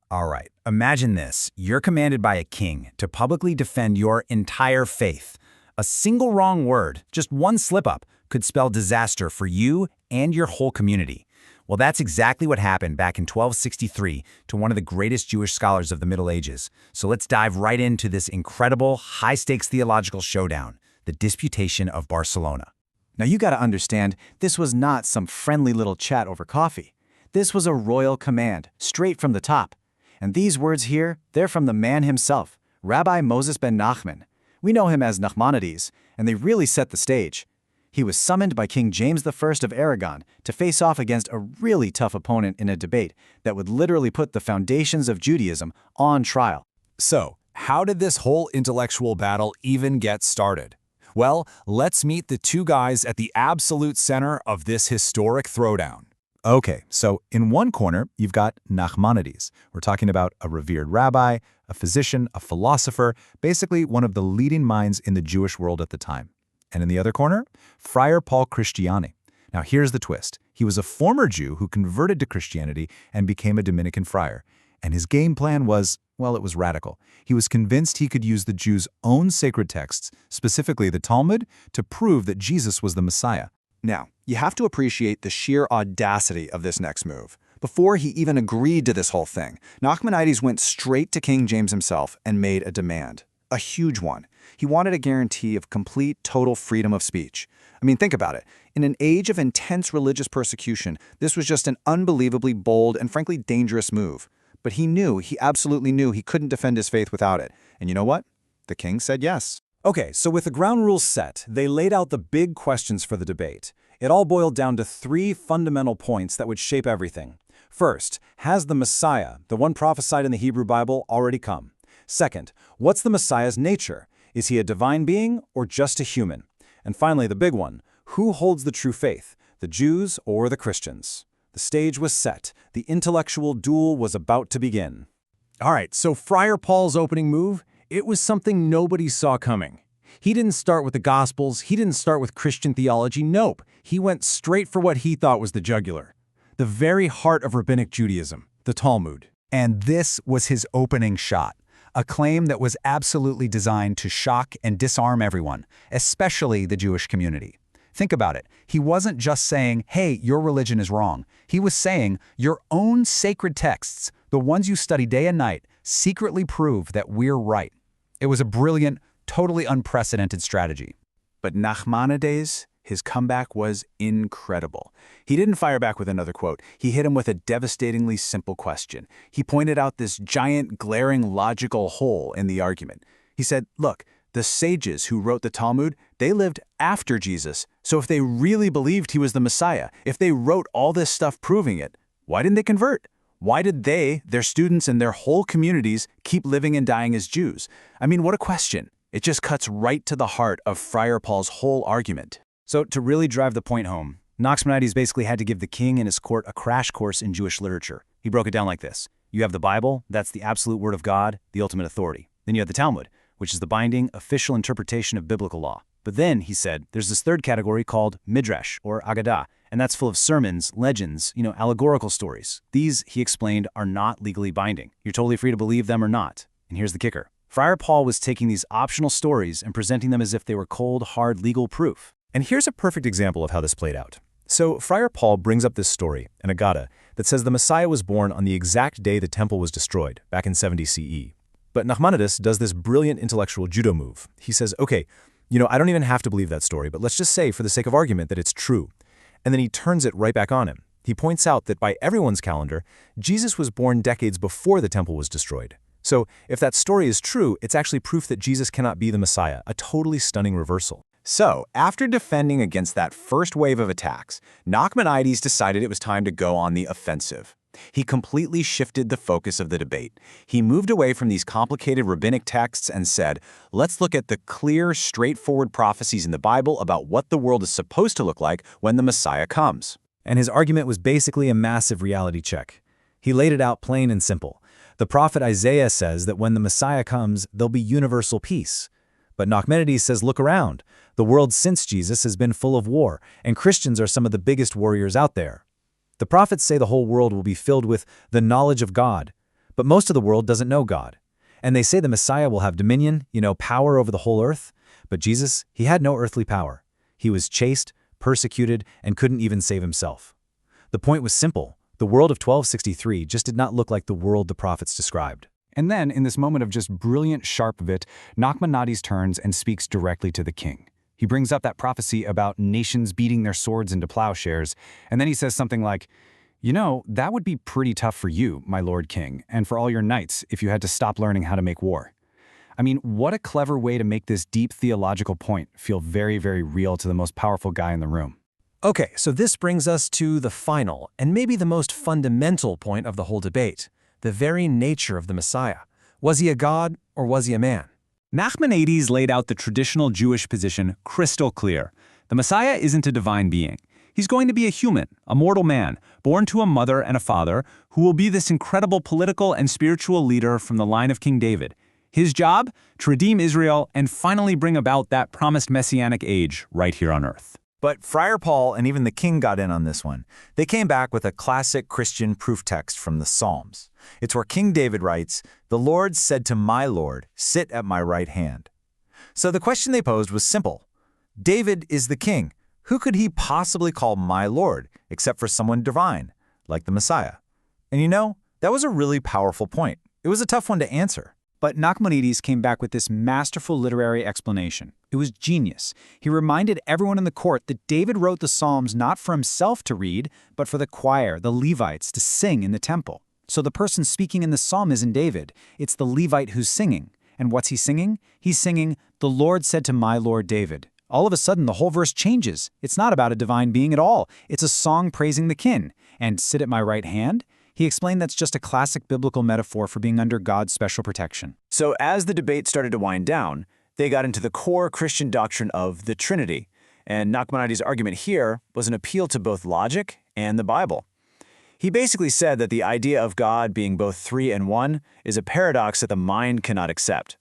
All right, imagine this. You're commanded by a king to publicly defend your entire faith. A single wrong word, just one slip-up, could spell disaster for you and your whole community. Well, that's exactly what happened back in 1263 to one of the greatest Jewish scholars of the Middle Ages. So let's dive right into this incredible, high-stakes theological showdown, the Disputation of Barcelona. Now you gotta understand, this was not some friendly little chat over coffee. This was a royal command, straight from the top. And these words here, they're from the man himself, Rabbi Moses ben Nachman. We know him as Nachmanides, and they really set the stage. He was summoned by King James I of Aragon to face off against a really tough opponent in a debate that would literally put the foundations of Judaism on trial. So, how did this whole intellectual battle even get started? Well, let's meet the two guys at the absolute center of this historic throwdown. Okay, so in one corner, you've got Nachmanides. We're talking about a revered rabbi, a physician, a philosopher, basically one of the leading minds in the Jewish world at the time. And in the other corner, Friar Pablo Christiani. Now here's the twist. He was a former Jew who converted to Christianity and became a Dominican friar. And his game plan was, well, it was radical. He was convinced he could use the Jews' own sacred texts, specifically the Talmud, to prove that Jesus was the Messiah. Now, you have to appreciate the sheer audacity of this next move. Before he even agreed to this whole thing, Nachmanides went straight to King James himself and made a demand. A huge one. He wanted a guarantee of complete, total freedom of speech. I mean, think about it. In an age of intense religious persecution, this was just an unbelievably bold and frankly dangerous move. But he absolutely knew he couldn't defend his faith without it. And you know what? The king said yes. Okay, so with the ground rules set, they laid out the big questions for the debate. It all boiled down to three fundamental points that would shape everything. First, has the Messiah, the one prophesied in the Hebrew Bible, already come? Second, what's the Messiah's nature? Is he a divine being or just a human? And finally, the big one, who holds the true faith, the Jews or the Christians? The stage was set. The intellectual duel was about to begin. All right, so Friar Paul's opening move, it was something nobody saw coming. He didn't start with the Gospels, he didn't start with Christian theology, nope. He went straight for what he thought was the jugular. The very heart of rabbinic Judaism, the Talmud. And this was his opening shot, a claim that was absolutely designed to shock and disarm everyone, especially the Jewish community. Think about it. He wasn't just saying, hey, your religion is wrong. He was saying, your own sacred texts, the ones you study day and night, secretly prove that we're right. It was a brilliant, totally unprecedented strategy. But Nachmanides, his comeback was incredible. He didn't fire back with another quote. He hit him with a devastatingly simple question. He pointed out this giant, glaring, logical hole in the argument. He said, look, the sages who wrote the Talmud, they lived after Jesus. So if they really believed he was the Messiah, if they wrote all this stuff proving it, why didn't they convert? Why did they, their students, and their whole communities keep living and dying as Jews? I mean, what a question. It just cuts right to the heart of Friar Paul's whole argument. So to really drive the point home, Nachmanides basically had to give the king and his court a crash course in Jewish literature. He broke it down like this. You have the Bible, that's the absolute word of God, the ultimate authority. Then you have the Talmud, which is the binding, official interpretation of biblical law. But then, he said, there's this third category called Midrash, or Agadah, and that's full of sermons, legends, allegorical stories. These, he explained, are not legally binding. You're totally free to believe them or not. And here's the kicker. Friar Paul was taking these optional stories and presenting them as if they were cold, hard legal proof. And here's a perfect example of how this played out. So Friar Paul brings up this story, an Agadah, that says the Messiah was born on the exact day the temple was destroyed, back in 70 CE. But Nachmanides does this brilliant intellectual judo move. He says, okay, I don't even have to believe that story, but let's just say, for the sake of argument, that it's true. And then he turns it right back on him. He points out that by everyone's calendar, Jesus was born decades before the temple was destroyed. So if that story is true, it's actually proof that Jesus cannot be the Messiah, a totally stunning reversal. So, after defending against that first wave of attacks, Nachmanides decided it was time to go on the offensive. He completely shifted the focus of the debate. He moved away from these complicated rabbinic texts and said, let's look at the clear, straightforward prophecies in the Bible about what the world is supposed to look like when the Messiah comes. And his argument was basically a massive reality check. He laid it out plain and simple. The prophet Isaiah says that when the Messiah comes, there'll be universal peace. But Nachmanides says, look around. The world since Jesus has been full of war, and Christians are some of the biggest warriors out there. The prophets say the whole world will be filled with the knowledge of God. But most of the world doesn't know God. And they say the Messiah will have dominion, power over the whole earth. But Jesus, he had no earthly power. He was chased, persecuted, and couldn't even save himself. The point was simple. The world of 1263 just did not look like the world the prophets described. And then, in this moment of just brilliant sharp wit, Nachmanides turns and speaks directly to the king. He brings up that prophecy about nations beating their swords into plowshares, and then he says something like, that would be pretty tough for you, my lord king, and for all your knights if you had to stop learning how to make war. I mean, what a clever way to make this deep theological point feel very, very real to the most powerful guy in the room. Okay, so this brings us to the final, and maybe the most fundamental point of the whole debate, the very nature of the Messiah. Was he a god or was he a man? Nachmanides laid out the traditional Jewish position crystal clear. The Messiah isn't a divine being. He's going to be a human, a mortal man, born to a mother and a father, who will be this incredible political and spiritual leader from the line of King David. His job? To redeem Israel and finally bring about that promised messianic age right here on earth. But Friar Paul and even the king got in on this one. They came back with a classic Christian proof text from the Psalms. It's where King David writes, "The Lord said to my Lord, sit at my right hand." So the question they posed was simple. David is the king. Who could he possibly call my Lord, except for someone divine, like the Messiah? And that was a really powerful point. It was a tough one to answer. But Nachmanides came back with this masterful literary explanation. It was genius. He reminded everyone in the court that David wrote the Psalms not for himself to read, but for the choir, the Levites, to sing in the temple. So the person speaking in the psalm isn't David. It's the Levite who's singing. And what's he singing? He's singing, "The Lord said to my Lord David." All of a sudden, the whole verse changes. It's not about a divine being at all. It's a song praising the king. And "sit at my right hand"? He explained that's just a classic biblical metaphor for being under God's special protection. So as the debate started to wind down, they got into the core Christian doctrine of the Trinity. And Nachmanides' argument here was an appeal to both logic and the Bible. He basically said that the idea of God being both three and one is a paradox that the mind cannot accept.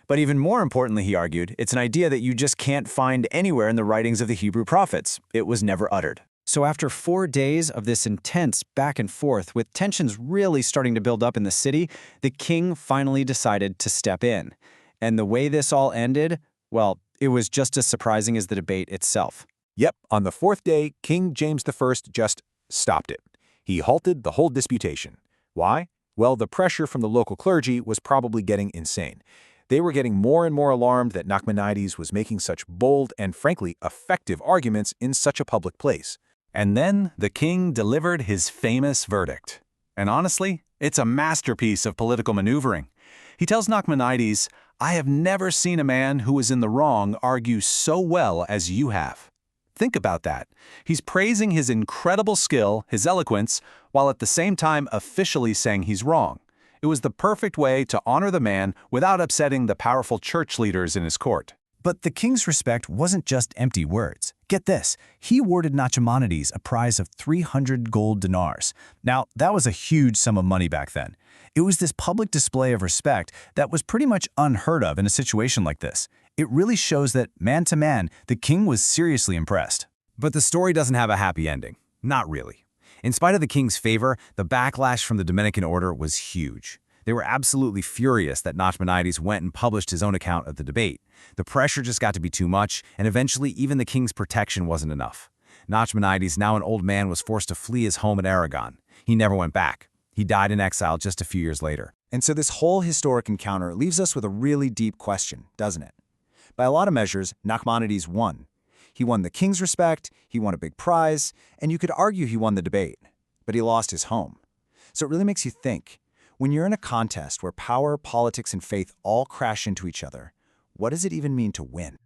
But even more importantly, he argued, it's an idea that you just can't find anywhere in the writings of the Hebrew prophets. It was never uttered. So after 4 days of this intense back and forth, with tensions really starting to build up in the city, the king finally decided to step in. And the way this all ended, well, it was just as surprising as the debate itself. Yep, on the 4th day, King James I just stopped it. He halted the whole disputation. Why? Well, the pressure from the local clergy was probably getting insane. They were getting more and more alarmed that Nachmanides was making such bold and, frankly, effective arguments in such a public place. And then the king delivered his famous verdict. And honestly, it's a masterpiece of political maneuvering. He tells Nachmanides, "I have never seen a man who was in the wrong argue so well as you have." Think about that. He's praising his incredible skill, his eloquence, while at the same time officially saying he's wrong. It was the perfect way to honor the man without upsetting the powerful church leaders in his court. But the king's respect wasn't just empty words. Get this, he awarded Nachmanides a prize of 300 gold dinars. Now, that was a huge sum of money back then. It was this public display of respect that was pretty much unheard of in a situation like this. It really shows that, man to man, the king was seriously impressed. But the story doesn't have a happy ending. Not really. In spite of the king's favor, the backlash from the Dominican order was huge. They were absolutely furious that Nachmanides went and published his own account of the debate. The pressure just got to be too much, and eventually even the king's protection wasn't enough. Nachmanides, now an old man, was forced to flee his home in Aragon. He never went back. He died in exile just a few years later. And so this whole historic encounter leaves us with a really deep question, doesn't it? By a lot of measures, Nachmanides won. He won the king's respect, he won a big prize, and you could argue he won the debate. But he lost his home. So it really makes you think. When you're in a contest where power, politics, and faith all crash into each other, what does it even mean to win?